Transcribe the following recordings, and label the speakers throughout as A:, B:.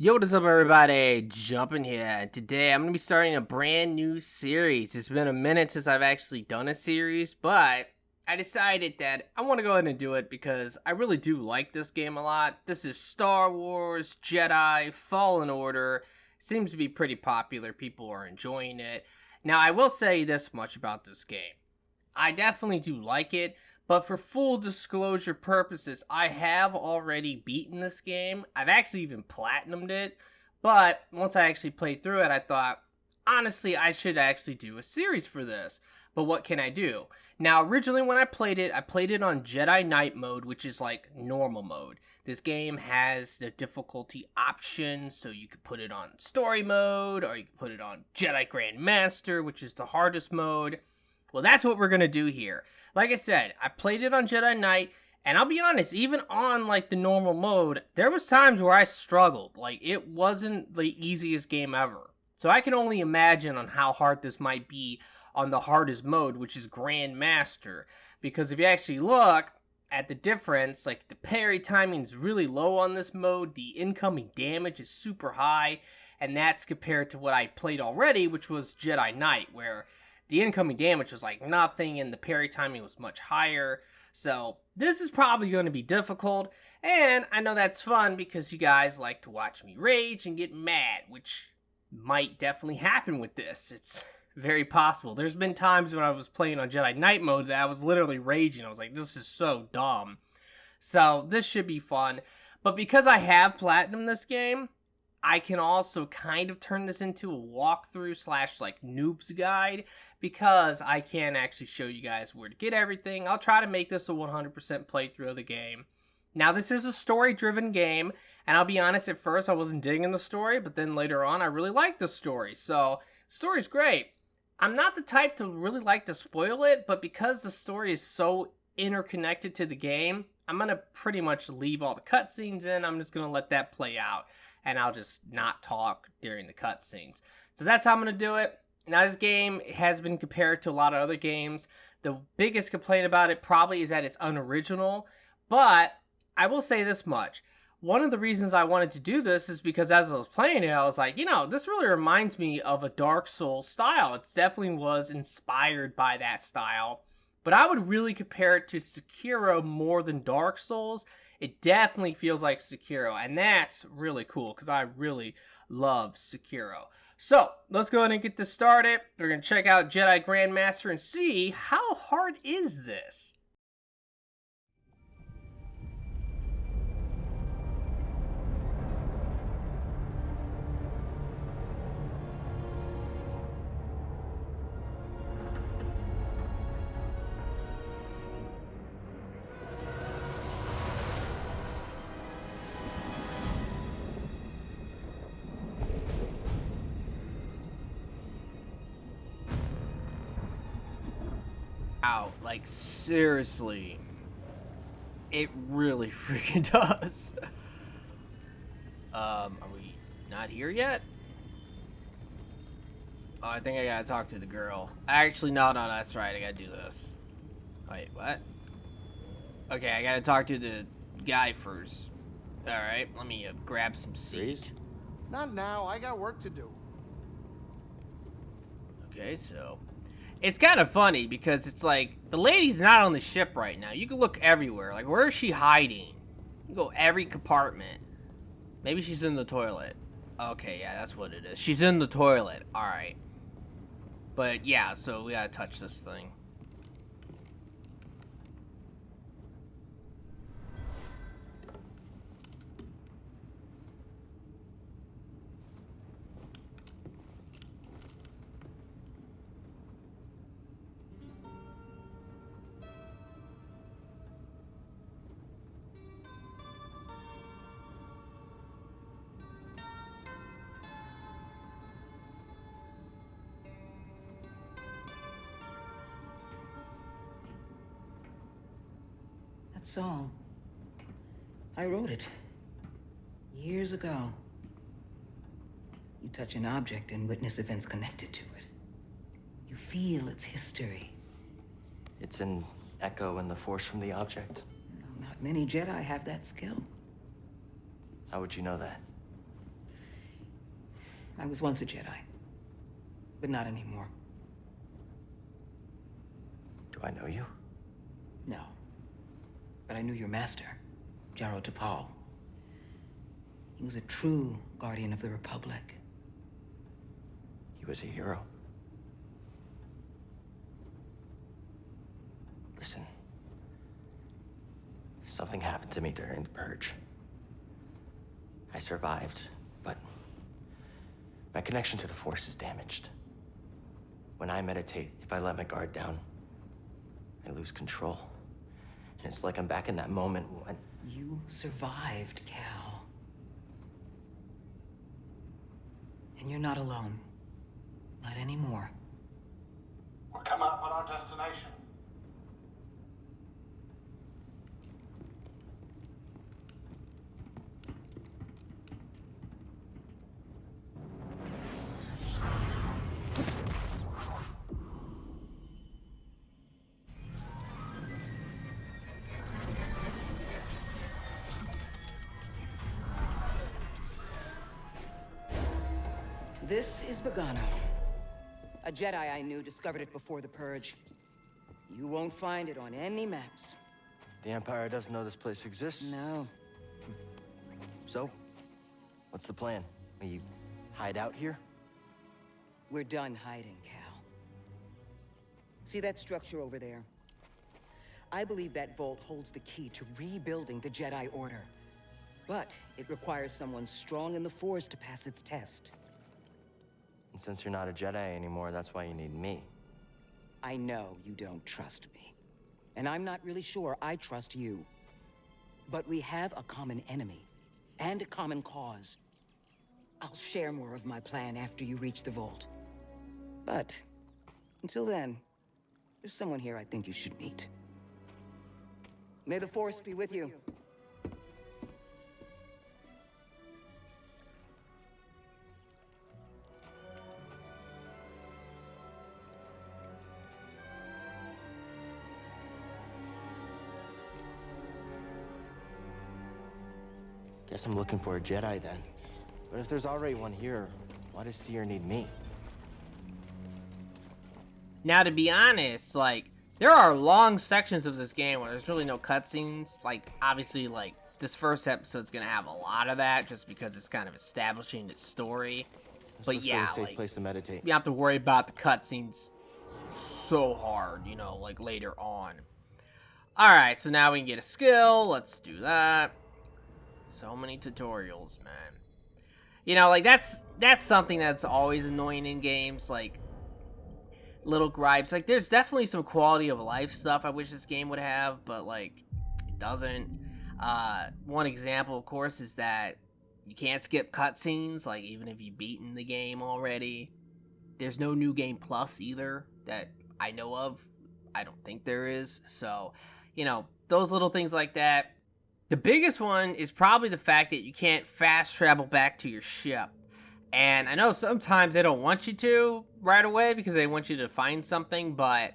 A: Yo, what is up, everybody? Jumping here. Today, I'm going to be starting a brand new series. It's been a minute since I've actually done a series, but I decided that I want to go ahead and do it because I really do like this game a lot. This is Star Wars Jedi Fallen Order. Seems to be pretty popular. People are enjoying it. Now, I will say this much about this game. I definitely do like it, but for full disclosure purposes, I have already beaten this game. I've actually even platinumed it, but once I actually played through it, I thought, honestly, I should actually do a series for this. But what can I do? Now, originally when I played it on Jedi Knight mode, which is like normal mode. This game has the difficulty options, so you could put it on story mode, or you could put it on Jedi Grandmaster, which is the hardest mode. Well, that's what we're going to do here. Like I said, I played it on Jedi Knight, and I'll be honest, even on, like, the normal mode, there was times where I struggled. Like, it wasn't the easiest game ever. So I can only imagine on how hard this might be on the hardest mode, which is Grandmaster. Because if you actually look at the difference, like, the parry timing is really low on this mode, the incoming damage is super high, and that's compared to what I played already, which was Jedi Knight, where the incoming damage was like nothing and the parry timing was much higher. So this is probably going to be difficult. And I know that's fun because you guys like to watch me rage and get mad, which might definitely happen with this. It's very possible. There's been times when I was playing on Jedi Knight mode that I was literally raging. I was like, this is so dumb. So this should be fun. But because I have platinum this game, I can also kind of turn this into a walkthrough slash like noob's guide because I can actually show you guys where to get everything. I'll try to make this a 100% playthrough of the game. Now, this is a story-driven game, and I'll be honest, at first I wasn't digging the story, but then later on I really liked the story, so the story's great. I'm not the type to really like to spoil it, but because the story is so interconnected to the game, I'm going to pretty much leave all the cutscenes in. I'm just going to let that play out, and I'll just not talk during the cutscenes. So that's how I'm going to do it. Now, this game has been compared to a lot of other games. The biggest complaint about it probably is that it's unoriginal, but I will say this much. One of the reasons I wanted to do this is because as I was playing it, I was like, this really reminds me of a Dark Souls style. It definitely was inspired by that style, but I would really compare it to Sekiro more than Dark Souls. It definitely feels like Sekiro, and that's really cool because I really love Sekiro. So, let's go ahead and get this started. We're going to check out Jedi Grandmaster and see how hard is this. Out, like seriously, it really freaking does. Are we not here yet? Oh, I think I gotta talk to the girl. Actually, no, that's right, I gotta do this. Wait, what? Okay, I gotta talk to the guy first. Alright, let me grab some seeds.
B: Not now, I got work to do.
A: Okay, so it's kind of funny because it's like the lady's not on the ship right now. You can look everywhere. Like, where is she hiding? You can go every compartment. Maybe she's in the toilet. Okay, yeah, that's what it is. She's in the toilet. All right. But yeah, so we gotta touch this thing.
C: That song, I wrote it years ago. You touch an object and witness events connected to it. You feel its history.
D: It's an echo in the force from the object.
C: Not many Jedi have that skill.
D: How would you know that?
C: I was once a Jedi, but not anymore.
D: Do I know you?
C: No. But I knew your master, Jaro Tapal. He was a true guardian of the Republic.
D: He was a hero. Listen. Something happened to me during the Purge. I survived, but my connection to the Force is damaged. When I meditate, if I let my guard down, I lose control. And it's like I'm back in that moment when...
C: You survived, Cal. And you're not alone. Not anymore.
E: We're coming up on our destination.
C: This is Bogano. A Jedi I knew discovered it before the Purge. You won't find it on any maps.
D: The Empire doesn't know this place exists.
C: No.
D: So, what's the plan? Will you hide out here?
C: We're done hiding, Cal. See that structure over there? I believe that vault holds the key to rebuilding the Jedi Order. But it requires someone strong in the Force to pass its test.
D: And since you're not a Jedi anymore, that's why you need me.
C: I know you don't trust me. And I'm not really sure I trust you. But we have a common enemy. And a common cause. I'll share more of my plan after you reach the vault. But, until then, there's someone here I think you should meet. May the Force be with you.
D: Guess I'm looking for a Jedi then. But if there's already one here, why does Seer need me?
A: Now, to be honest, like, there are long sections of this game where there's really no cutscenes. Like, obviously, like, this first episode's gonna have a lot of that just because it's kind of establishing its story. But yeah,
D: a safe
A: like,
D: place to meditate.
A: you have to worry about the cutscenes so hard, you know, like, later on. Alright, so now we can get a skill. Let's do that. So many tutorials, man. You know, like, that's something that's always annoying in games, like, little gripes. Like, there's definitely some quality of life stuff I wish this game would have, but, like, it doesn't. One example, of course, is that you can't skip cutscenes, like, even if you've beaten the game already. There's no New Game Plus, either, that I know of. I don't think there is. So, you know, those little things like that. The biggest one is probably the fact that you can't fast travel back to your ship. And I know sometimes they don't want you to right away because they want you to find something, but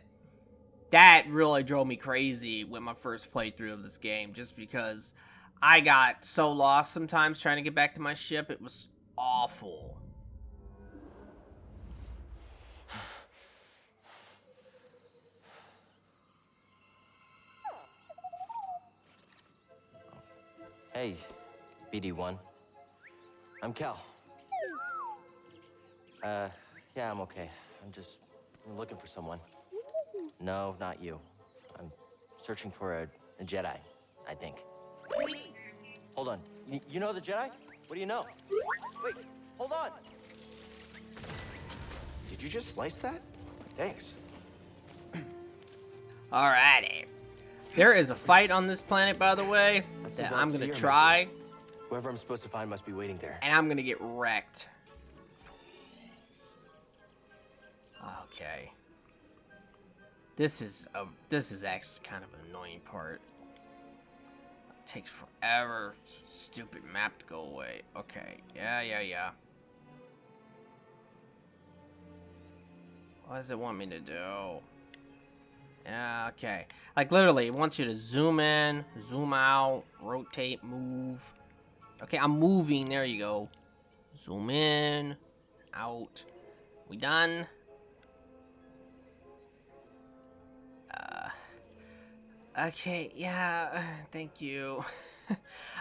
A: that really drove me crazy with my first playthrough of this game, just because I got so lost sometimes trying to get back to my ship. It was awful.
D: Hey, BD1. I'm Cal. Yeah, I'm okay. I'm looking for someone. No, not you. I'm searching for a Jedi, I think. Hold on. You know the Jedi? What do you know? Wait, hold on. Did you just slice that? Thanks.
A: Alrighty. There is a fight on this planet, by the way,
D: That's
A: that
D: the
A: I'm
D: vault
A: gonna
D: Seer
A: try,
D: mentioned. Whoever I'm supposed to find must be waiting there.
A: and I'm gonna get wrecked. Okay. This is actually kind of an annoying part. It takes forever. Stupid map to go away. Okay. Yeah. What does it want me to do? Yeah, okay. Like, literally, it wants you to zoom in, zoom out, rotate, move. Okay, I'm moving. There you go. Zoom in, out. We done? Okay, yeah, thank you.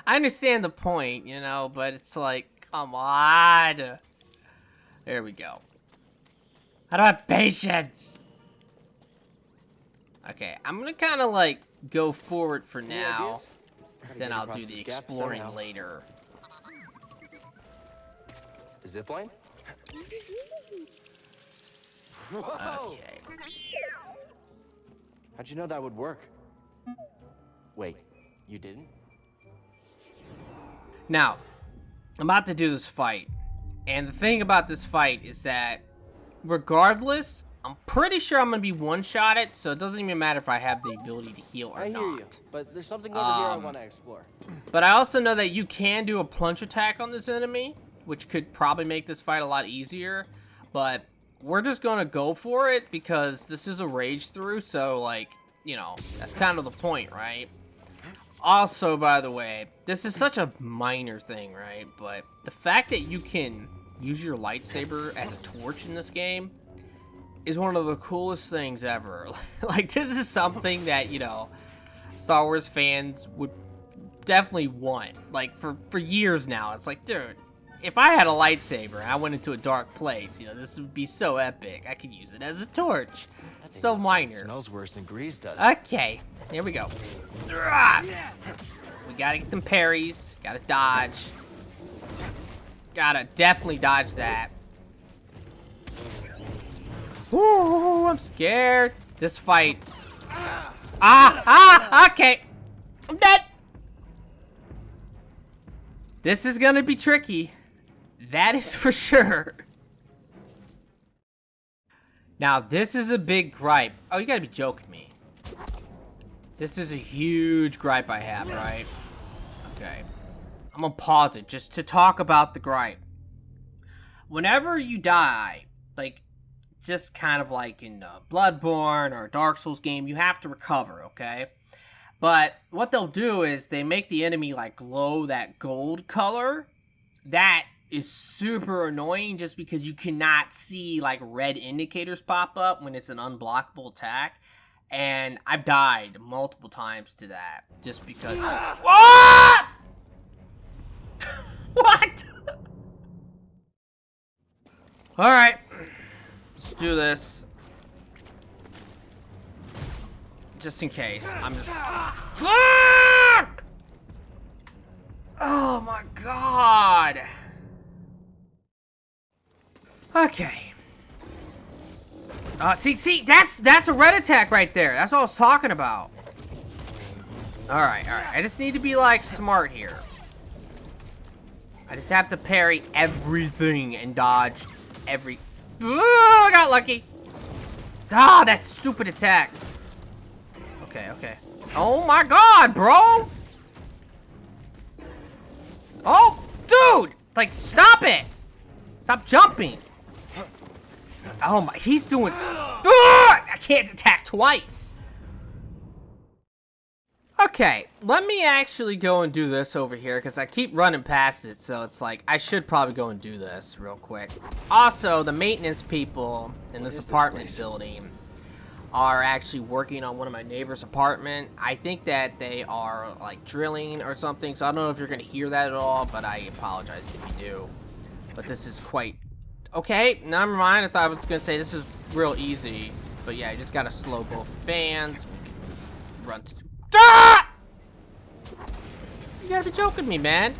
A: I understand the point, you know, but it's like, come on. There we go. I don't have patience. Okay, I'm gonna kind of like go forward for
D: Any
A: now.
D: ideas? Gotta
A: Then
D: get
A: I'll
D: across
A: do
D: this
A: the
D: gap
A: exploring
D: somehow.
A: later.
D: A zip line? Whoa!
A: Okay.
D: How'd you know that would work? Wait, you didn't?
A: Now, I'm about to do this fight. And the thing about this fight is that, regardless, I'm pretty sure I'm going to be one-shotted, so it doesn't even matter if I have the ability to heal or
D: I
A: not.
D: hear you, but there's something over here I want to explore.
A: But I also know that you can do a plunge attack on this enemy, which could probably make this fight a lot easier. But we're just going to go for it because this is a rage through, so, like, you know, that's kind of the point, right? Also, by the way, this is such a minor thing, right? But the fact that you can use your lightsaber as a torch in this game is one of the coolest things ever. Like, this is something that, you know, Star Wars fans would definitely want. Like, for years now. It's like, dude, if I had a lightsaber and I went into a dark place, you know, this would be so epic. I could use it as a torch. So minor.
D: Smells worse than grease does.
A: Okay, here we go. We gotta get them parries. Gotta dodge. Gotta definitely dodge that. Ooh, I'm scared. This fight. Okay. I'm dead. This is gonna be tricky. That is for sure. Now, this is a big gripe. Oh, you gotta be joking me. This is a huge gripe I have, right? Okay. I'm gonna pause it just to talk about the gripe. Whenever you die, like, just kind of like in Bloodborne or Dark Souls game, you have to recover, okay? But what they'll do is they make the enemy, like, glow that gold color. That is super annoying just because you cannot see, like, red indicators pop up when it's an unblockable attack. And I've died multiple times to that just because it's... What? What? Alright. Let's do this. Just in case. I'm just... Fuck! Oh my god. Okay. See, that's a red attack right there. That's what I was talking about. Alright. I just need to be, like, smart here. I just have to parry everything and dodge every... I got lucky. That stupid attack. Okay. Oh my god, bro! Oh, dude! Like, stop it! Stop jumping! Oh my, he's doing... I can't attack twice! Okay, let me actually go and do this over here, because I keep running past it, so it's like, I should probably go and do this real quick. Also, the maintenance people in this apartment building are actually working on one of my neighbor's apartment. I think that they are, like, drilling or something, so I don't know if you're going to hear that at all, but I apologize if you do. But this is quite... Okay, never mind. I thought I was going to say this is real easy. But yeah, you just got to slow both fans. Run to... Ah! You gotta be joking me, man.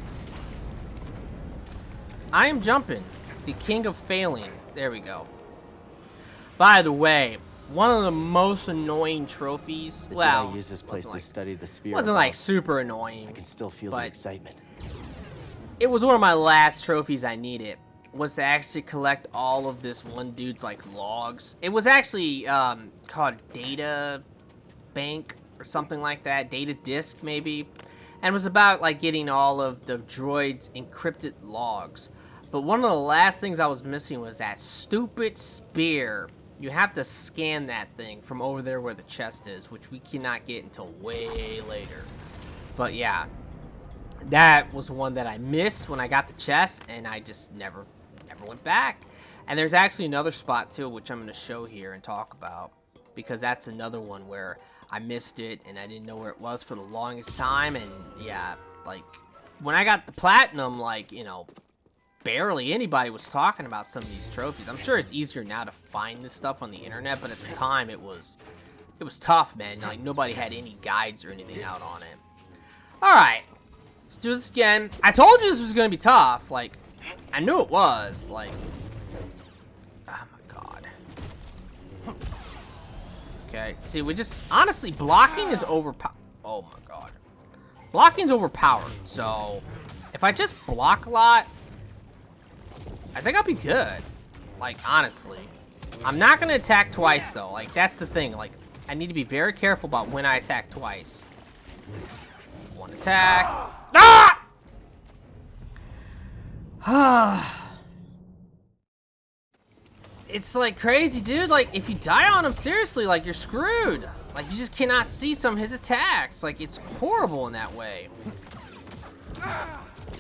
A: I am jumping. The king of failing. There we go. By the way, one of the most annoying trophies... Well,
D: I use this place to study the sphere.
A: Wasn't like super annoying.
D: I can still feel the excitement.
A: It was one of my last trophies I needed. Was to actually collect all of this one dude's, like, logs. It was actually called Data Bank or something like that. Data Disk, maybe. And it was about, like, getting all of the droid's encrypted logs. But one of the last things I was missing was that stupid spear. You have to scan that thing from over there where the chest is, which we cannot get until way later. But yeah, that was one that I missed when I got the chest, and I just never went back. And there's actually another spot too, which I'm going to show here and talk about, because that's another one where I missed it and I didn't know where it was for the longest time. And yeah, like when I got the platinum, like, you know, barely anybody was talking about some of these trophies. I'm sure it's easier now to find this stuff on the internet, but at the time it was tough, man. Like nobody had any guides or anything out on it. All right, let's do this again. I told you this was going to be tough. Like, I knew it was. Like, oh my god. Okay, see, we just, honestly, blocking is overpowered. Oh my god. Blocking's overpowered, so if I just block a lot, I think I'll be good. Like, honestly. I'm not going to attack twice, though. Like, that's the thing. Like, I need to be very careful about when I attack twice. One attack. Ah! It's, like, crazy, dude. Like, if you die on him, seriously, like, you're screwed. Like, you just cannot see some of his attacks. Like, it's horrible in that way.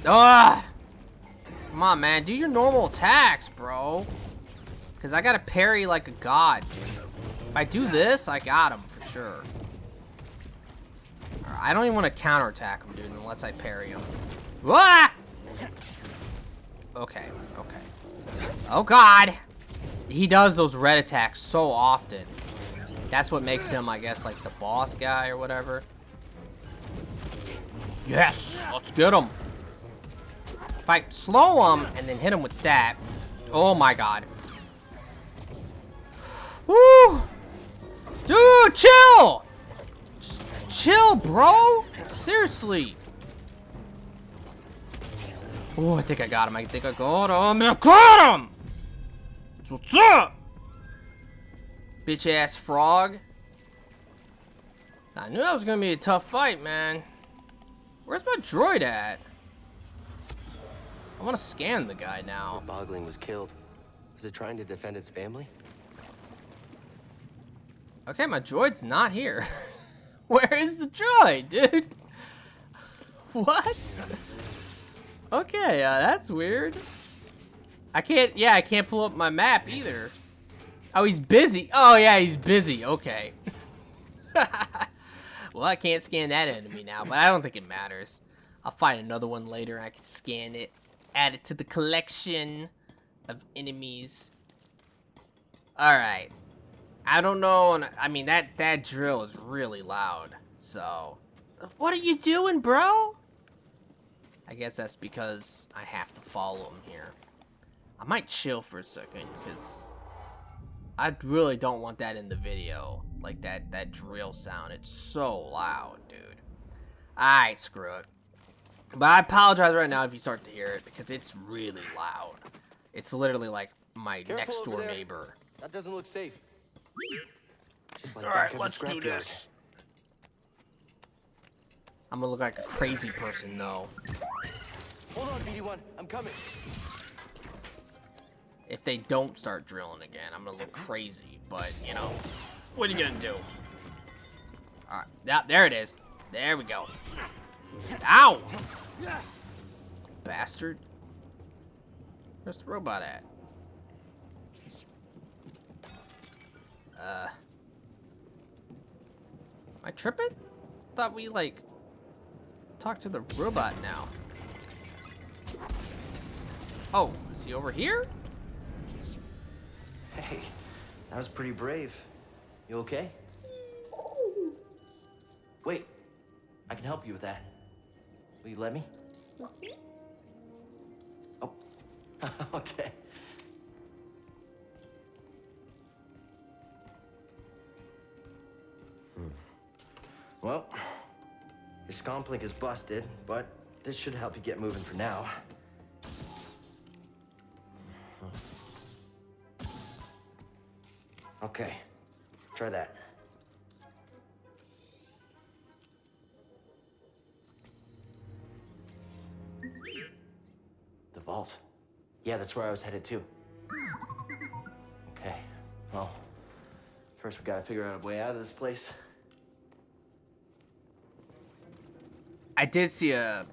A: Ah! Come on, man. Do your normal attacks, bro. Because I got to parry like a god, dude. If I do this, I got him for sure. Right, I don't even want to counterattack him, dude, unless I parry him. Ah! Okay, okay. Oh, God. He does those red attacks so often. That's what makes him, I guess, like the boss guy or whatever. Yes! Let's get him. If I slow him and then hit him with that. Oh, my God. Woo! Dude, chill! Just chill, bro! Seriously. Oh, I think I got him. I think I got him. I got him! That's what's up! Bitch-ass frog. I knew that was gonna be a tough fight, man. Where's my droid at? I want to scan the guy now.
D: Bogling was killed. Was it trying to defend its family?
A: Okay, my droid's not here. Where is the droid, dude? What? Okay, that's weird. I can't pull up my map either. Oh, he's busy. Oh, yeah, he's busy. Okay. Well, I can't scan that enemy now, but I don't think it matters. I'll find another one later. I can scan it. Add it to the collection of enemies. Alright. I don't know. I mean, that drill is really loud. So, what are you doing, bro? I guess that's because I have to follow him here. I might chill for a second because I really don't want that in the video. Like that drill sound. It's so loud, dude. Alright, screw it. But I apologize right now if you start to hear it because it's really loud. It's literally like my next door neighbor.
D: That doesn't look safe. Just like
A: Alright, let's do this. I'm gonna look like a crazy person though.
D: Hold on, BD1, I'm coming.
A: If they don't start drilling again, I'm gonna look crazy, but you know, what are you gonna do? Alright, yeah, there it is. There we go. Ow! Bastard. Where's the robot at? Am I tripping? Thought we, like, talked to the robot now. Oh, is he over here?
D: Hey, that was pretty brave. You okay? Wait, I can help you with that. Will you let me? Oh, okay. Well, your scomp link is busted, but this should help you get moving for now. Okay, try that. The vault. Yeah, that's where I was headed to. Okay, well, first we gotta figure out a way out of this place.
A: I did see a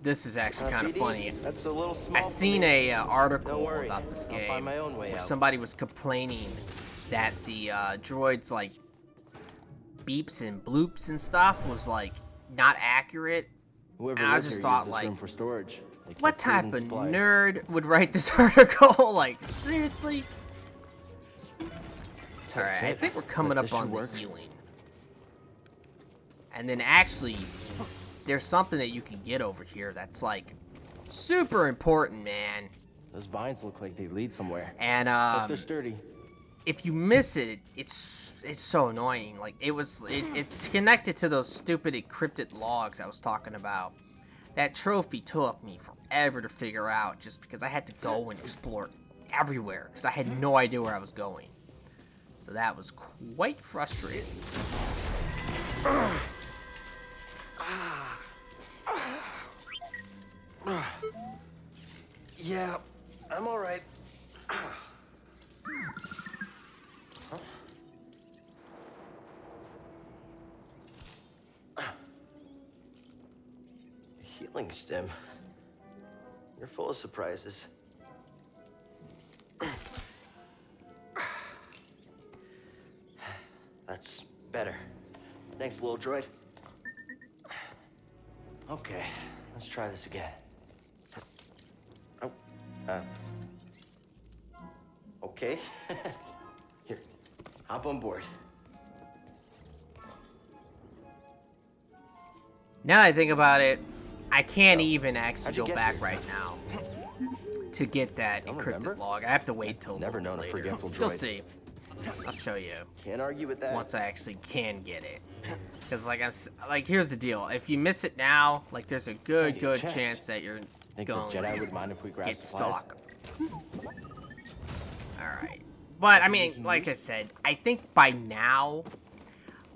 A: this is actually kind of
D: PD,
A: funny.
D: That's a little small.
A: I seen a article
D: Don't worry,
A: about this
D: I'll
A: game
D: find my own way
A: where
D: out.
A: somebody was complaining that the droids like beeps and bloops and stuff was like not accurate.
D: Whoever
A: And I
D: lives
A: just
D: here
A: thought,
D: uses
A: like,
D: room for storage. They keep
A: what
D: food
A: type
D: and
A: of
D: supplies.
A: nerd would write this article? Like, seriously?
D: Tight
A: Alright, I
D: fit,
A: think we're
D: but
A: coming
D: this
A: up
D: should
A: on the
D: work.
A: healing. And then actually, there's something that you can get over here that's like super important, man.
D: Those vines look like they lead somewhere.
A: And
D: Hope they're sturdy.
A: if you miss it, it's so annoying. Like it's connected to those stupid encrypted logs I was talking about. That trophy took me forever to figure out just because I had to go and explore everywhere because I had no idea where I was going. So that was quite frustrating.
D: Yeah, I'm all right. Healing stem. You're full of surprises. That's better. Thanks, little droid. Okay, let's try this again. Oh, okay. Here, hop on board.
A: Now that I think about it, I can't even
D: how'd
A: actually
D: you
A: go
D: get
A: back
D: here?
A: right now to get that
D: Don't
A: encrypted
D: remember?
A: log. I have to wait till
D: Never known a
A: later.
D: forgetful
A: You'll
D: droid.
A: see. I'll show you
D: Can't argue with that.
A: once I actually can get it. Because like here's the deal: if you miss it now, like there's a good
D: chest.
A: chance that you're
D: Think the
A: going
D: Jedi
A: to
D: would mind if we grab
A: get
D: supplies?
A: stuck. All right, but I mean, like I said, I think by now,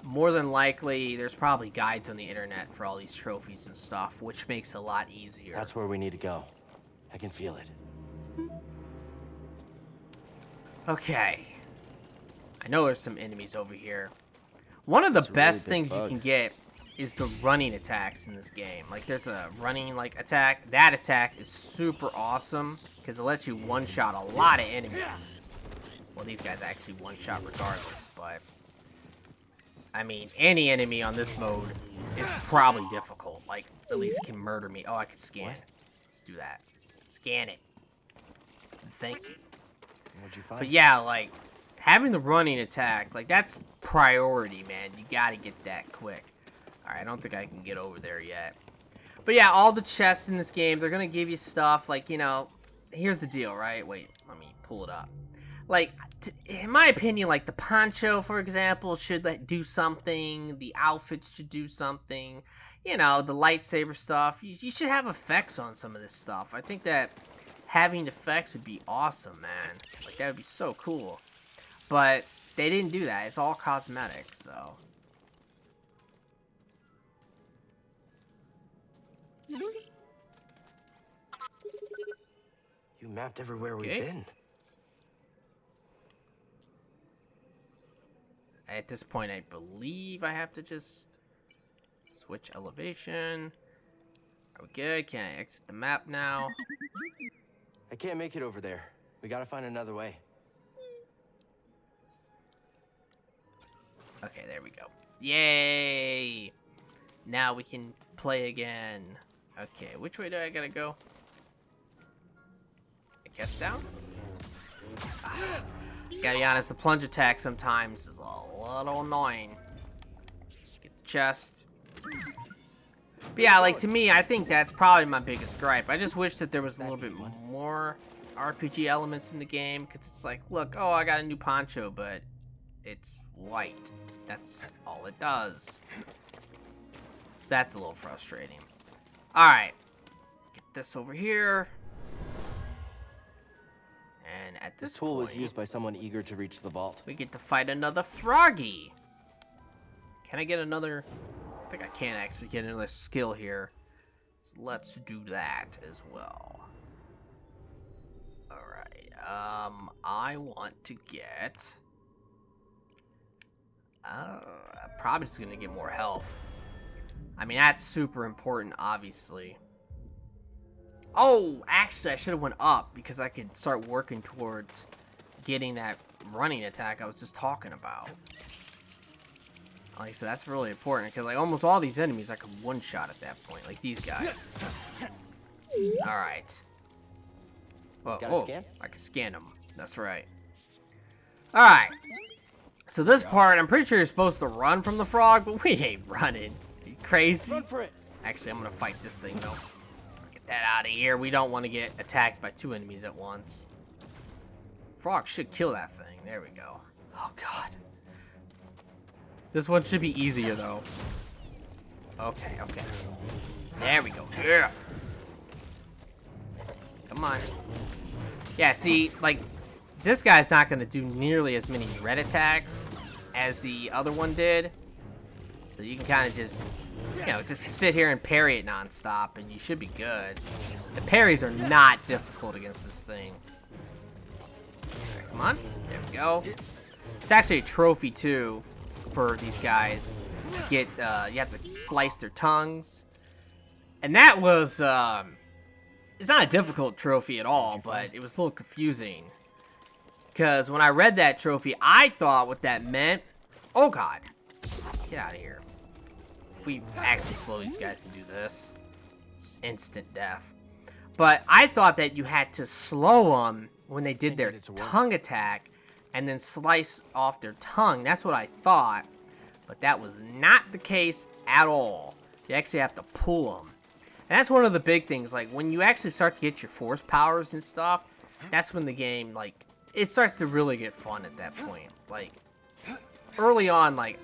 A: more than likely, there's probably guides on the internet for all these trophies and stuff, which makes it a lot easier.
D: That's where we need to go. I can feel it.
A: Okay. I know there's some enemies over here. One of the
D: It's a
A: best
D: really big
A: things you
D: bug.
A: can get is the running attacks in this game. Like, there's a running, like, attack. That attack is super awesome because it lets you one-shot a lot of enemies. Well, these guys actually one-shot regardless, but... I mean, any enemy on this mode is probably difficult. Like, at least can murder me. Oh, I can scan it. Let's do that. Scan it. Thank you.
D: What'd you find?
A: But yeah, like, having the running attack, like, that's priority, man. You gotta get that quick. Alright, I don't think I can get over there yet. But yeah, all the chests in this game, they're gonna give you stuff, like, you know, here's the deal, right? Wait, let me pull it up. Like, in my opinion, like, the poncho, for example, should, like, do something. The outfits should do something. You know, the lightsaber stuff. You should have effects on some of this stuff. I think that having effects would be awesome, man. Like, that would be so cool. But they didn't do that. It's all cosmetic, so.
D: You mapped everywhere
A: Okay.
D: we've been.
A: At this point, I believe I have to just switch elevation. Are we good? Can I exit the map now?
D: I can't make it over there. We gotta find another way.
A: Okay, there we go. Yay! Now we can play again. Okay, which way do I gotta go? I guess down? Ah, gotta be honest, the plunge attack sometimes is a little annoying. Get the chest. But yeah, like, to me, I think that's probably my biggest gripe. I just wish that there was a little bit more RPG elements in the game, because it's like, look, oh, I got a new poncho, but it's white. That's all it does. So that's a little frustrating. Alright. Get this over here. And at this
D: This tool was
A: point,
D: used by someone eager to reach the vault.
A: we get to fight another Froggy. Can I get another... I think I can actually get another skill here. So let's do that as well. Alright. I want to get... I'm probably just gonna get more health. I mean, that's super important, obviously. Oh, actually, I should have went up because I could start working towards getting that running attack I was just talking about. Like I said, that's really important because like almost all these enemies I could one-shot at that point, like these guys. All right. Well,
D: Got a scan?
A: I can scan them. That's right. All right. So this part, I'm pretty sure you're supposed to run from the frog, but we ain't running. Are you crazy?
B: Run for it.
A: Actually, I'm gonna fight this thing though. Get that out of here. We don't want to get attacked by 2 enemies at once. Frog should kill that thing. There we go. Oh god. This one should be easier though. Okay, okay. There we go. Yeah. Come on. Yeah, see, like, this guy's not gonna do nearly as many red attacks as the other one did. So you can kind of just, you know, just sit here and parry it nonstop and you should be good. The parries are not difficult against this thing. Right, come on. There we go. It's actually a trophy too for these guys. Get you have to slice their tongues. And that was it's not a difficult trophy at all, but it was a little confusing. Because when I read that trophy, I thought what that meant... Oh, God. Get out of here. If we actually slow these guys and do this, it's instant death. But I thought that you had to slow them when they did their tongue attack and then slice off their tongue. That's what I thought. But that was not the case at all. You actually have to pull them. And that's one of the big things. Like, when you actually start to get your force powers and stuff, that's when the game, like... It starts to really get fun at that point. Like, early on, like,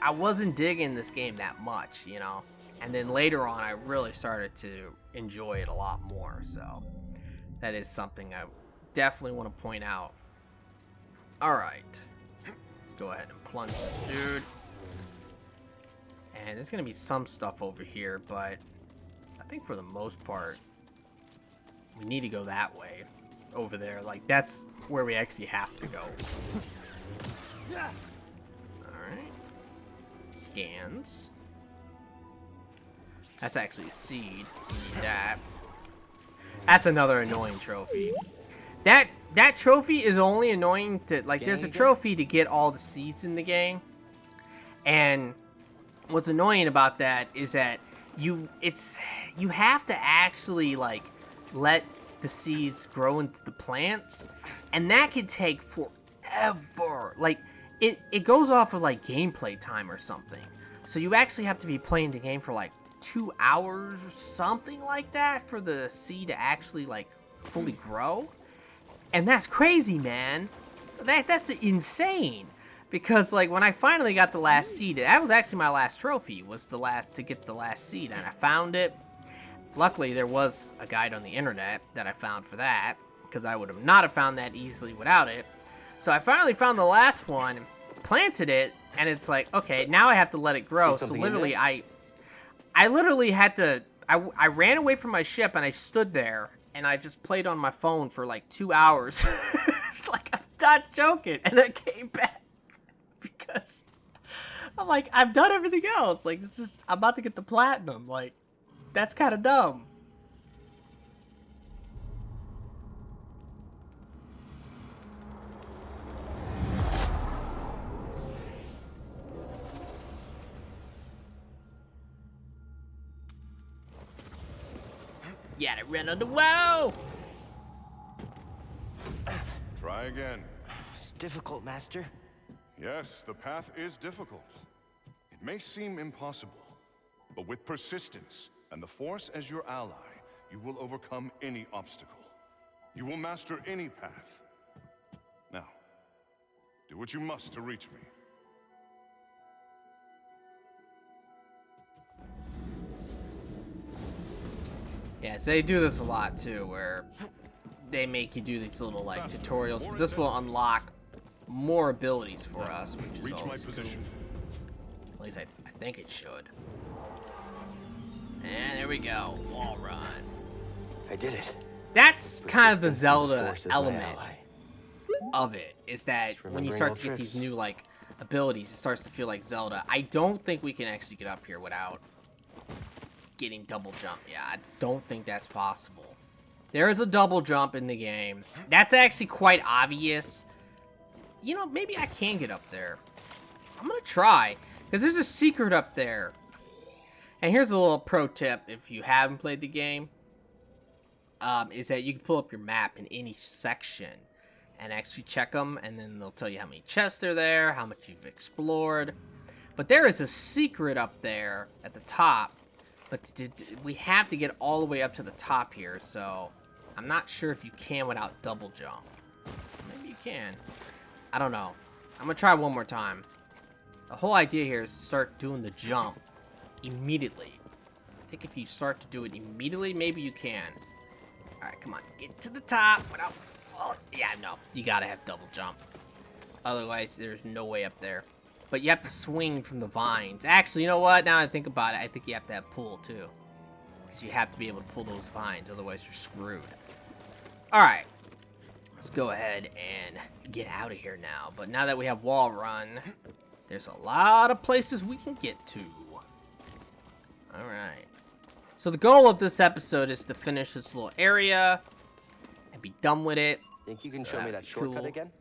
A: I wasn't digging this game that much, you know? And then later on, I really started to enjoy it a lot more, so... That is something I definitely want to point out. Alright. Let's go ahead and plunge this dude. And there's gonna be some stuff over here, but... I think for the most part, we need to go that way. Over there, like that's where we actually have to go. Alright. Scans. That's actually a seed. That. That's another annoying trophy. That trophy is only annoying to like there's a trophy to get all the seeds in the game. And what's annoying about that is that you have to actually like let the seeds grow into the plants, and that could take forever. Like it goes off of like gameplay time or something, so you actually have to be playing the game for like 2 hours or something like that for the seed to actually like fully grow. And that's crazy, man. That's insane. Because like when I finally got the last seed, that was actually my last trophy, was to get the last seed, and I found it. Luckily, there was a guide on the internet that I found for that, because I would have not have found that easily without it. So I finally found the last one, planted it, and it's like, okay, now I have to let it grow. So literally, I literally had to, I ran away from my ship, and I stood there, and I just played on my phone for like 2 hours. It's like, I'm not joking. And I came back, because I'm like, I've done everything else. Like, I'm about to get the platinum. Like, that's kind of dumb. Yeah, I ran on the wall.
F: Try again.
D: It's difficult, Master.
F: Yes, the path is difficult. It may seem impossible, but with persistence and the Force as your ally, you will overcome any obstacle. You will master any path. Now, do what you must to reach me.
A: Yeah, so they do this a lot too, where they make you do these little like tutorials. This will unlock more abilities for us, which is
F: Reach my
A: always
F: position.
A: cool. At least I think it should. And there we go, wall run.
D: I did it.
A: That's kind of the
D: Persistence and
A: Zelda
D: Force is my
A: element
D: ally.
A: of it, is that
D: Just
A: when you
D: remembering
A: start
D: old
A: to get these
D: tricks.
A: new like abilities, it starts to feel like Zelda. I don't think we can actually get up here without getting double jump. Yeah, I don't think that's possible. There is a double jump in the game. That's actually quite obvious. You know, maybe I can get up there. I'm gonna try, because there's a secret up there. And here's a little pro tip if you haven't played the game. Is that you can pull up your map in any section and actually check them, and then they'll tell you how many chests are there, how much you've explored. But there is a secret up there at the top, but we have to get all the way up to the top here, so I'm not sure if you can without double jump. Maybe you can. I don't know. I'm gonna try one more time. The whole idea here is to start doing the jump immediately. I think if you start to do it immediately, maybe you can. Alright, come on. Get to the top without falling. Yeah, no. You gotta have double jump. Otherwise, there's no way up there. But you have to swing from the vines. Actually, you know what? Now I think about it, I think you have to have pull, too. Because you have to be able to pull those vines. Otherwise, you're screwed. Alright. Let's go ahead and get out of here now. But now that we have wall run, there's a lot of places we can get to. Alright. So the goal of this episode is to finish this little area and be done with it.
D: Think you can show me that shortcut again?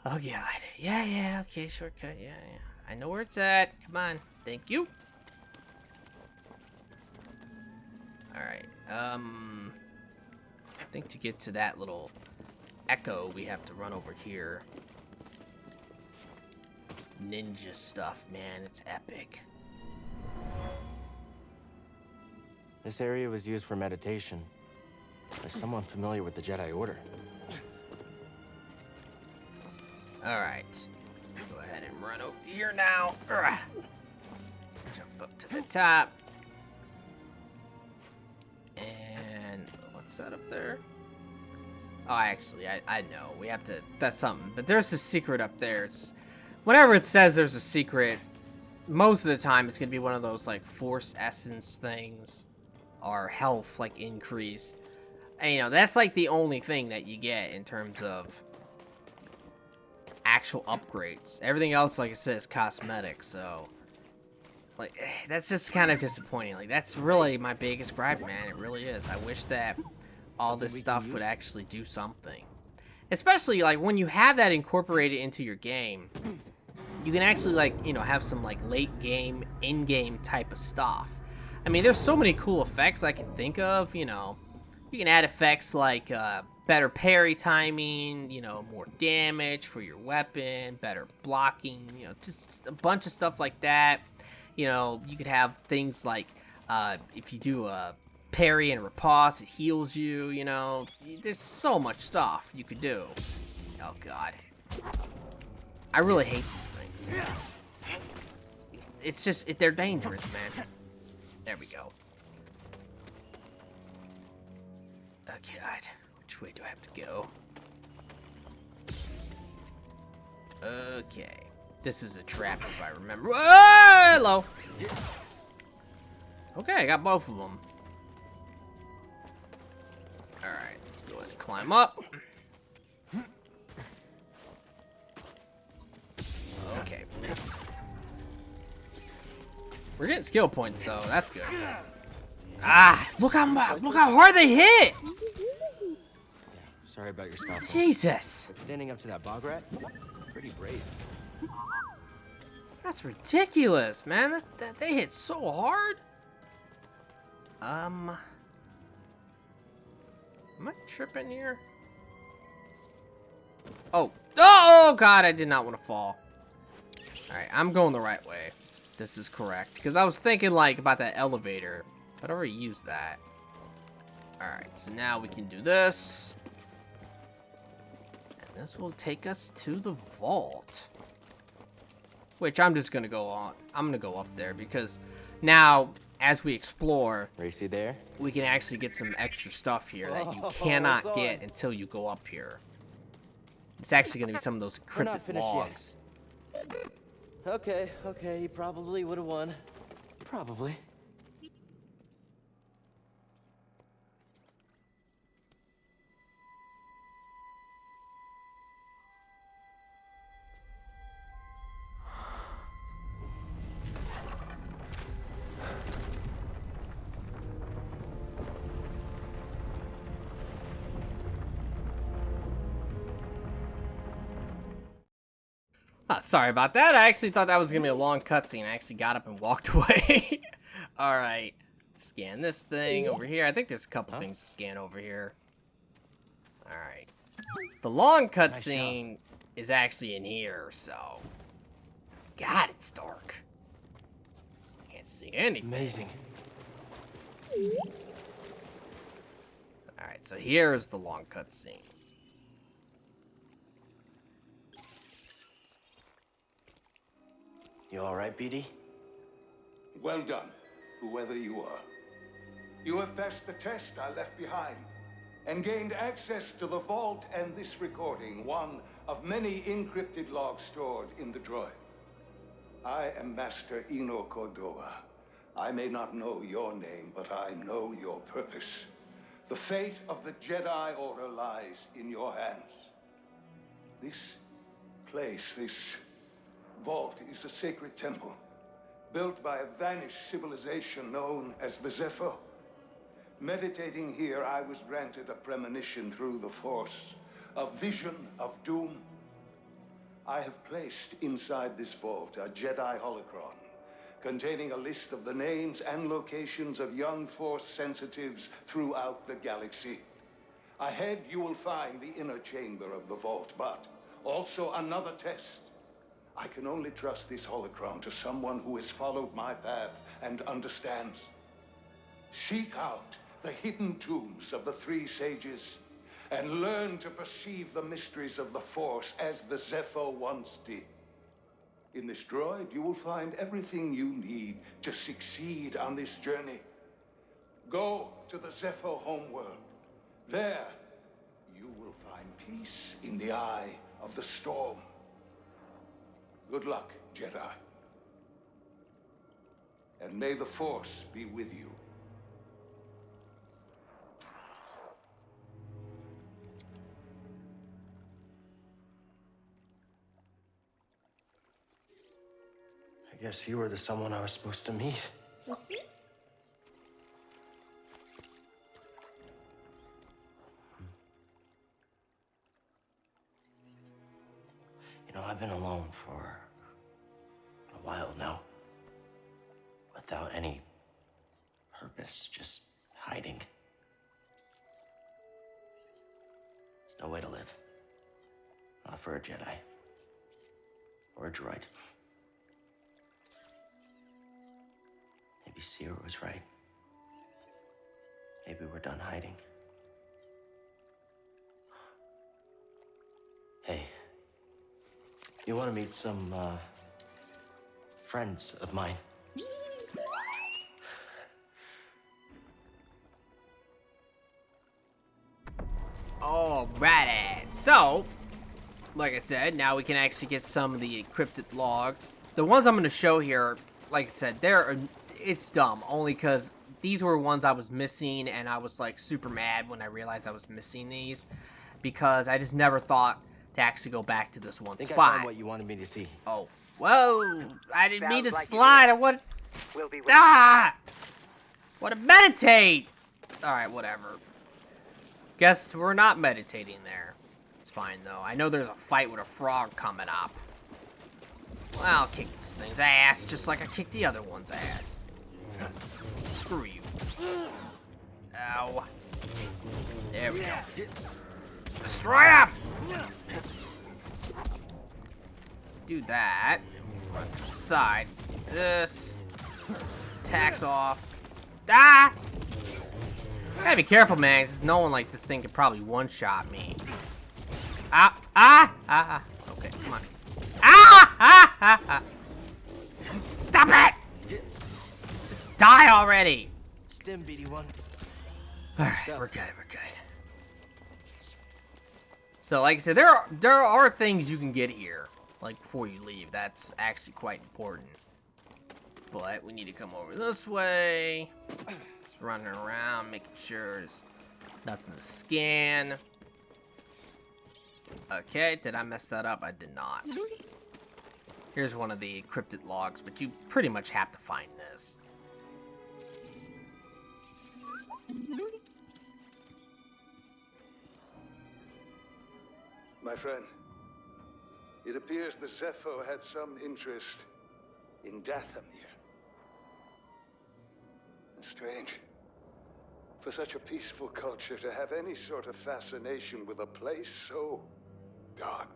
A: Oh god. Yeah, okay, shortcut, yeah. I know where it's at. Come on. Thank you. Alright, I think to get to that little echo, we have to run over here. Ninja stuff, man, it's epic.
D: This area was used for meditation. There's someone familiar with the Jedi Order.
A: Alright. Go ahead and run over here now. Jump up to the top. And what's that up there? Oh, actually, I know. We have to... That's something. But there's a secret up there. It's... Whenever it says there's a secret, most of the time it's going to be one of those, like, Force Essence things. Or health, like, increase. And, you know, that's, like, the only thing that you get in terms of actual upgrades. Everything else, like I said, is cosmetic, so... Like, that's just kind of disappointing. Like, that's really my biggest gripe, man. It really is. I wish that all this stuff would actually do something. Especially, like, when you have that incorporated into your game, you can actually, like, you know, have some, like, late game, in-game type of stuff. I mean, there's so many cool effects I can think of, you know. You can add effects like better parry timing, you know, more damage for your weapon, better blocking, you know, just a bunch of stuff like that. You know, you could have things like if you do a parry and riposte, it heals you, you know. There's so much stuff you could do. Oh, God. I really hate these things. It's just, they're dangerous, man. There we go. Oh, God. Which way do I have to go? Okay. This is a trap if I remember. Whoa! Hello. Okay, I got both of them. Alright, let's go ahead and climb up. Okay. We're getting skill points though, that's good. Ah, look how hard they hit!
D: Sorry about your stuff.
A: Jesus!
D: But standing up to that bog rat, pretty brave.
A: That's ridiculous, man. They hit so hard. Am I tripping here? Oh God! I did not want to fall. All right, I'm going the right way. This is correct because I was thinking like about that elevator, but I already used that. All right, so now we can do this, and this will take us to the vault. Which I'm just gonna go on. I'm gonna go up there because now, as we explore,
D: Racy there.
A: we can actually get some extra stuff here that you cannot get until you go up here. It's actually gonna be some of those
D: We're not
A: encrypted
D: finished
A: logs.
D: Okay, he probably would have won. Probably.
A: Sorry about that. I actually thought that was gonna be a long cutscene. I actually got up and walked away. All right, scan this thing over here. I think there's a couple things to scan over here. All right, the long cutscene is actually in here. So, God, it's dark. Can't see anything.
D: Amazing.
A: All right, so here's the long cutscene.
D: You all right, BD?
G: Well done, whoever you are. You have passed the test I left behind and gained access to the vault and this recording, one of many encrypted logs stored in the droid. I am Master Eno Cordova. I may not know your name, but I know your purpose. The fate of the Jedi Order lies in your hands. This place, this vault, is a sacred temple, built by a vanished civilization known as the Zepho. Meditating here, I was granted a premonition through the Force, a vision of doom. I have placed inside this vault a Jedi holocron, containing a list of the names and locations of young Force sensitives throughout the galaxy. Ahead, you will find the inner chamber of the vault, but also another test. I can only trust this holocron to someone who has followed my path and understands. Seek out the hidden tombs of the three sages and learn to perceive the mysteries of the Force as the Zepho once did. In this droid, you will find everything you need to succeed on this journey. Go to the Zepho homeworld. There, you will find peace in the eye of the storm. Good luck, Jedi. And may the Force be with you.
D: I guess you were the someone I was supposed to meet. You know, I've been alone for a while now. Without any purpose, just hiding. There's no way to live. Not for a Jedi. Or a droid. Maybe Seer was right. Maybe we're done hiding. Hey, you want to meet some, friends of mine?
A: Alrighty, so, like I said, now we can actually get some of the encrypted logs. The ones I'm going to show here, like I said, it's dumb, only because these were ones I was missing, and I was, like, super mad when I realized I was missing these, because I just never thought to actually go back to this one
D: I
A: spot.
D: I found what you wanted me to see.
A: Oh, whoa, I didn't mean to
H: Sounds like
A: slide, I want...
H: We'll be
A: Want to meditate! Alright, whatever. Guess we're not meditating there. It's fine, though. I know there's a fight with a frog coming up. Well, I'll kick this thing's ass, just like I kicked the other one's ass. Screw you. Ow. There we go. Destroy him! Do that. Run to the side. This. Attacks off. Ah! Gotta be careful, man, because no one like this thing could probably one-shot me. Okay, come on. Stop it! Just die already!
D: Stim, BD1.
A: Alright, we're good. So, like I said, there are things you can get here, like, before you leave. That's actually quite important. But we need to come over this way. Just running around, making sure there's nothing to scan. Okay, did I mess that up? I did not. Here's one of the encrypted logs, but you pretty much have to find this.
G: My friend, It appears the Zepho had some interest in Dathomir. Strange. For such a peaceful culture to have any sort of fascination with a place so dark.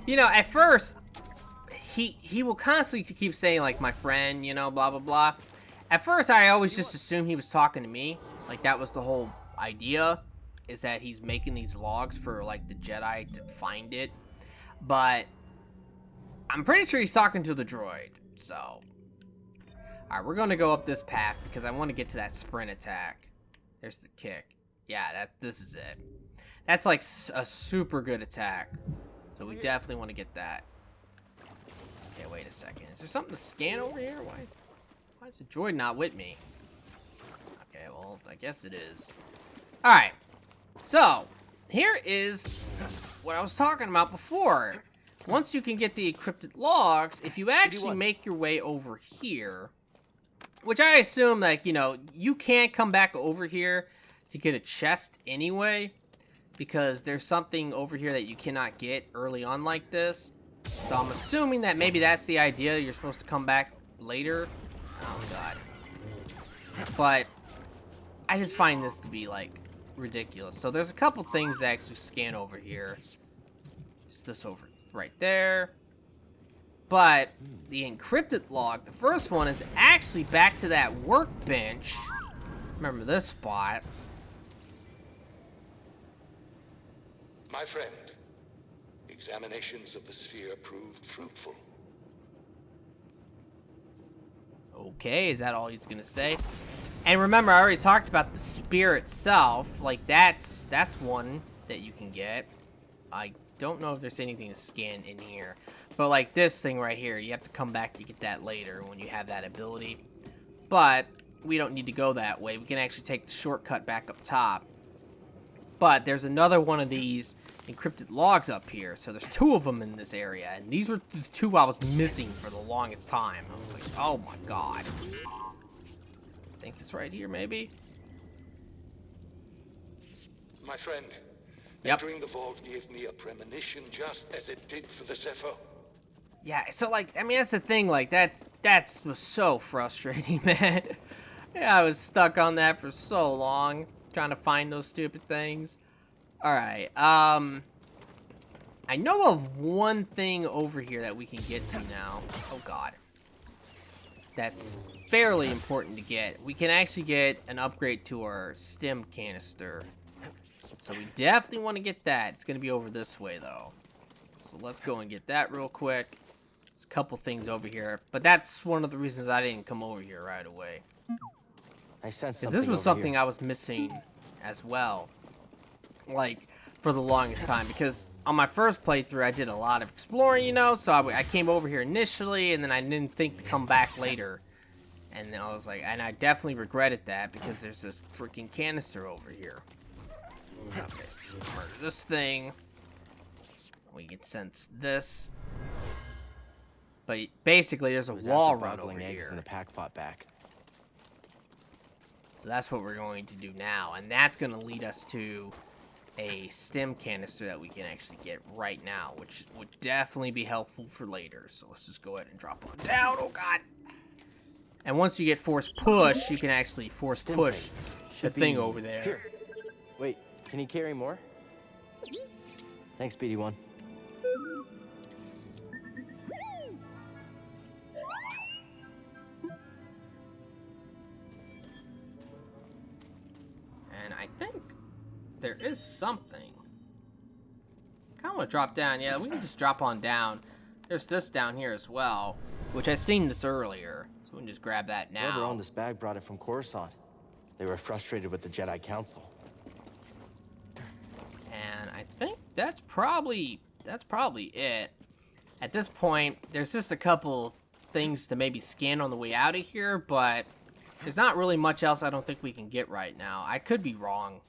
A: You know, at first, he will constantly keep saying, like, my friend, you know, blah, blah, blah. At first, I always just assumed he was talking to me. Like, that was the whole idea, is that he's making these logs for, like, the Jedi to find it. But I'm pretty sure he's talking to the droid, so. Alright, we're going to go up this path because I want to get to that sprint attack. There's the kick. Yeah, this is it. That's, like, a super good attack. So we definitely want to get that. Okay, wait a second. Is there something to scan over here? Why is the droid not with me? Okay, well, I guess it is. Alright. So, here is what I was talking about before. Once you can get the encrypted logs, if you actually make your way over here, which I assume, like, you know, you can't come back over here to get a chest anyway, because there's something over here that you cannot get early on like this. So I'm assuming that maybe that's the idea. You're supposed to come back later. Oh, God. But I just find this to be, like, ridiculous. So there's a couple things to actually scan over here. Just this over right there. But the encrypted log, the first one, is actually back to that workbench. Remember this spot.
G: My friend, examinations of the sphere proved fruitful.
A: Okay, is that all he's gonna say? And remember, I already talked about the spear itself. Like, that's one that you can get. I don't know if there's anything to scan in here. But, like, this thing right here, you have to come back to get that later when you have that ability. But we don't need to go that way. We can actually take the shortcut back up top. But there's another one of these encrypted logs up here. So there's two of them in this area. And these were the two I was missing for the longest time. I was like, oh my god. I think it's right here, maybe?
G: My friend,
A: Yep.
G: entering the vault gave me a premonition just as it did for the Zepho.
A: Yeah, so, like, I mean, that's the thing, like, that was so frustrating, man. Yeah, I was stuck on that for so long, trying to find those stupid things. Alright, I know of one thing over here that we can get to now. Oh, God. That's fairly important to get. We can actually get an upgrade to our stim canister. So we definitely want to get that. It's going to be over this way, though. So let's go and get that real quick. There's a couple things over here. But that's one of the reasons I didn't come over here right away.
D: I sense
A: Because
D: something
A: this was
D: over
A: something
D: here.
A: I was missing as well. Like, for the longest time. Because on my first playthrough, I did a lot of exploring, you know. So I came over here initially, and then I didn't think to come back later. And then I was like, and I definitely regretted that because there's this freaking canister over here. Okay, so murder this thing. We can sense this. But basically, there's a
D: It was
A: wall
D: after
A: run over
D: boggling eggs
A: here.
D: and the pack fought back.
A: So that's what we're going to do now. And that's going to lead us to a stim canister that we can actually get right now, which would definitely be helpful for later. So let's just go ahead and drop on down. Oh, God. And once you get force push, you can actually force
D: Stim
A: push
D: thing.
A: the
D: Should
A: thing
D: be
A: over there.
D: Here. Wait, can you carry more? Thanks, BD1.
A: And I think there is something. Kind of want to drop down. Yeah, we can just drop on down. There's this down here as well, which I seen this earlier. So we can just grab that now.
D: Whoever owned this bag brought it from Coruscant. They were frustrated with the Jedi Council.
A: And I think that's probably it. At this point, there's just a couple things to maybe scan on the way out of here, but there's not really much else I don't think we can get right now. I could be wrong.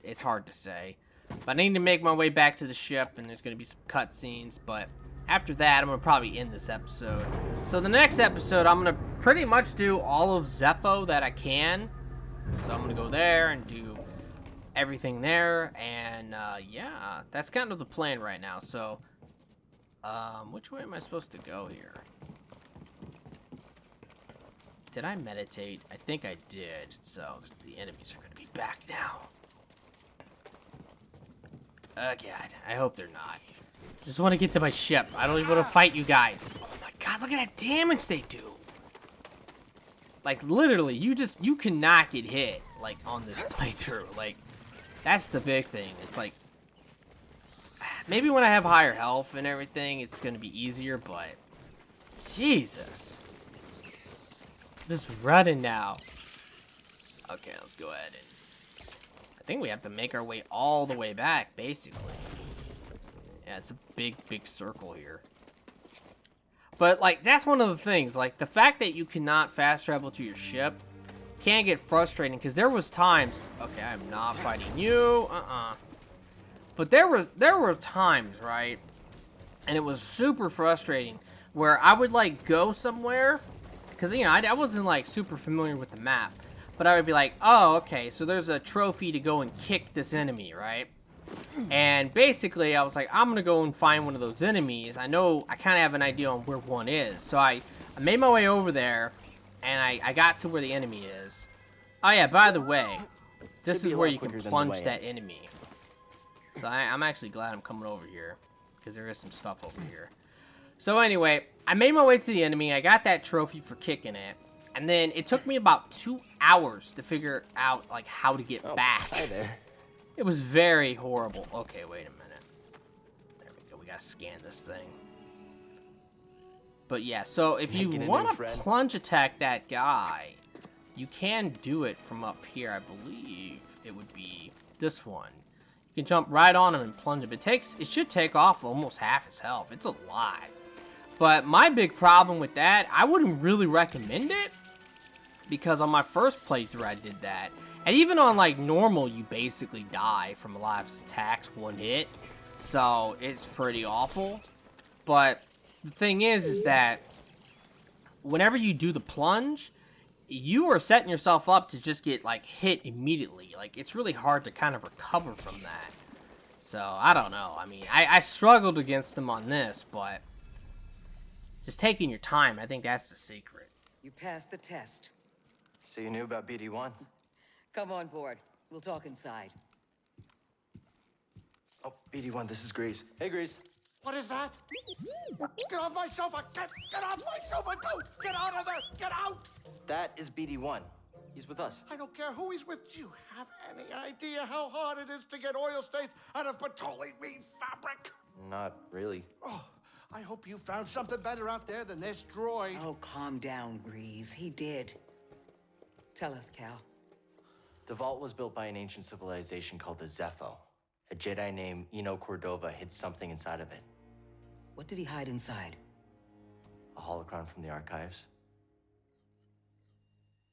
A: It's hard to say. But I need to make my way back to the ship, and there's going to be some cutscenes, but after that, I'm going to probably end this episode. So the next episode, I'm going to pretty much do all of Zepho that I can. So I'm going to go there and do everything there. And, yeah, that's kind of the plan right now. So, which way am I supposed to go here? Did I meditate? I think I did. So the enemies are going to be back now. Oh, God. I hope they're not. Just want to get to my ship. I don't even want to fight you guys. Oh, my God. Look at that damage they do. Like, literally, you cannot get hit, like, on this playthrough. Like, that's the big thing. It's like, maybe when I have higher health and everything, it's going to be easier, but Jesus. Just running now. Okay, let's go ahead and I think we have to make our way all the way back, basically. Yeah, it's a big, big circle here. But, like, that's one of the things. Like, the fact that you cannot fast travel to your ship can get frustrating. Because there was times... Okay, I'm not fighting you. But there were times, right? And it was super frustrating. Where I would, like, go somewhere. Because, you know, I wasn't, like, super familiar with the map. But I would be like, oh, okay, so there's a trophy to go and kick this enemy, right? And basically, I was like, I'm going to go and find one of those enemies. I know, I kind of have an idea on where one is. So I made my way over there, and I got to where the enemy is. Oh, yeah, by the way, this is where you can plunge that enemy. So I'm actually glad I'm coming over here, because there is some stuff over here. So anyway, I made my way to the enemy. I got that trophy for kicking it. And then it took me about 2 hours to figure out, like, how to get back.
D: Hi there.
A: It was very horrible. Okay, wait a minute. There we go. We gotta scan this thing. But yeah, so if you want to plunge attack that guy, you can do it from up here. I believe it would be this one. You can jump right on him and plunge him. It should take off almost half his health. It's a lot. But my big problem with that, I wouldn't really recommend it. Because on my first playthrough, I did that. And even on, like, normal, you basically die from a lot of his attacks one hit. So, it's pretty awful. But the thing is that whenever you do the plunge, you are setting yourself up to just get, like, hit immediately. Like, it's really hard to kind of recover from that. So, I don't know. I mean, I struggled against them on this, but just taking your time, I think that's the secret.
C: You passed the test.
D: So you knew about BD1?
C: Come on board. We'll talk inside.
D: Oh, BD1, this is Grease. Hey, Grease.
B: What is that? Get off my sofa! Get off my sofa! Don't! Get out of there! Get out!
D: That is BD1. He's with us.
B: I don't care who he's with. Do you have any idea how hard it is to get oil stains out of petroleum fabric?
D: Not really.
B: Oh, I hope you found something better out there than this droid.
C: Oh, calm down, Grease. He did. Tell us, Cal.
D: The vault was built by an ancient civilization called the Zepho. A Jedi named Eno Cordova hid something inside of it.
C: What did he hide inside?
D: A holocron from the archives.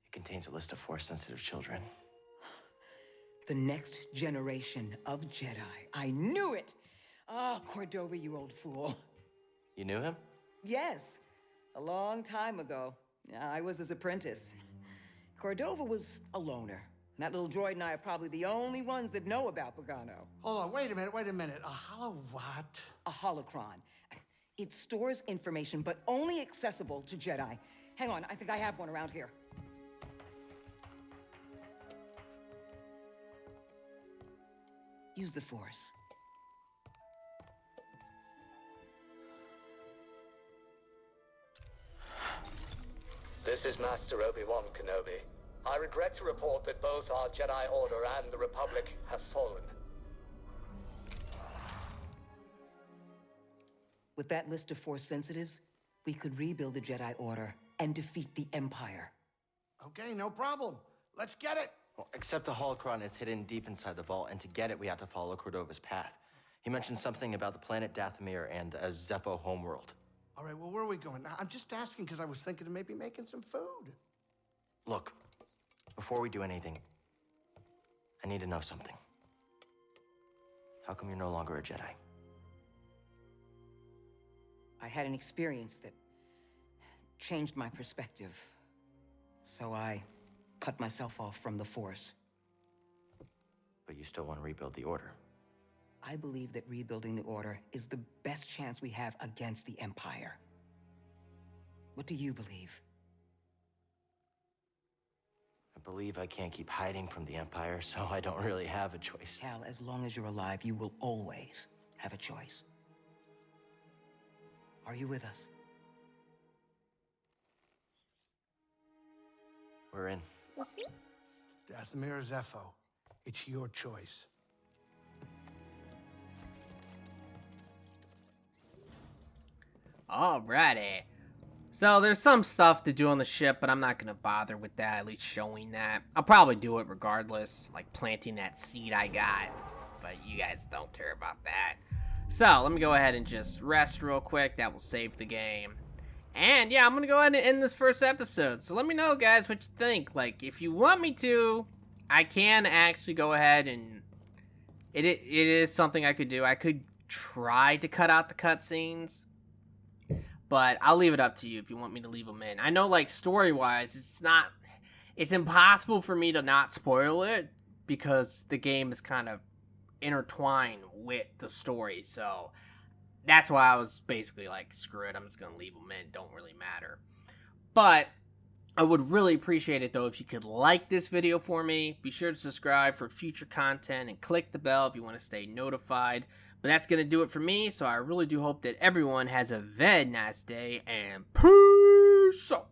D: It contains a list of Force-sensitive children.
C: The next generation of Jedi. I knew it! Ah, Cordova, you old fool.
D: You knew him?
C: Yes, a long time ago. I was his apprentice. Cordova was a loner. That little droid and I are probably the only ones that know about Pagano.
B: Hold on, wait a minute. A hollow what?
C: A holocron. It stores information, but only accessible to Jedi. Hang on, I think I have one around here. Use the Force.
H: This is Master Obi-Wan Kenobi. I regret to report that both our Jedi Order and the Republic have fallen.
C: With that list of Force sensitives, we could rebuild the Jedi Order and defeat the Empire.
B: Okay, no problem. Let's get it.
D: Well, except the holocron is hidden deep inside the vault, and to get it, we have to follow Cordova's path. He mentioned something about the planet Dathomir and a Zepho homeworld.
B: All right, well, where are we going? I'm just asking because I was thinking of maybe making some food.
D: Look, before we do anything, I need to know something. How come you're no longer a Jedi?
C: I had an experience that changed my perspective. So I cut myself off from the Force.
D: But you still want to rebuild the Order.
C: I believe that rebuilding the Order is the best chance we have against the Empire. What do you believe?
D: I believe I can't keep hiding from the Empire, so I don't really have a choice.
C: Cal, as long as you're alive, you will always have a choice. Are you with us?
D: We're in.
B: Dathomir Zepho, it's your choice.
A: Alrighty. So there's some stuff to do on the ship, but I'm not going to bother with that, at least showing that. I'll probably do it regardless, like planting that seed I got, but you guys don't care about that. So let me go ahead and just rest real quick. That will save the game. And yeah, I'm going to go ahead and end this first episode. So let me know, guys, what you think. Like, if you want me to, I can actually go ahead and... It is something I could do. I could try to cut out the cutscenes, but I'll leave it up to you if you want me to leave them in. I know, like, story-wise, it's impossible for me to not spoil it because the game is kind of intertwined with the story. So that's why I was basically like, screw it, I'm just going to leave them in. Don't really matter. But I would really appreciate it, though, if you could like this video for me. Be sure to subscribe for future content and click the bell if you want to stay notified. But that's going to do it for me, so I really do hope that everyone has a very nice day, and peace out.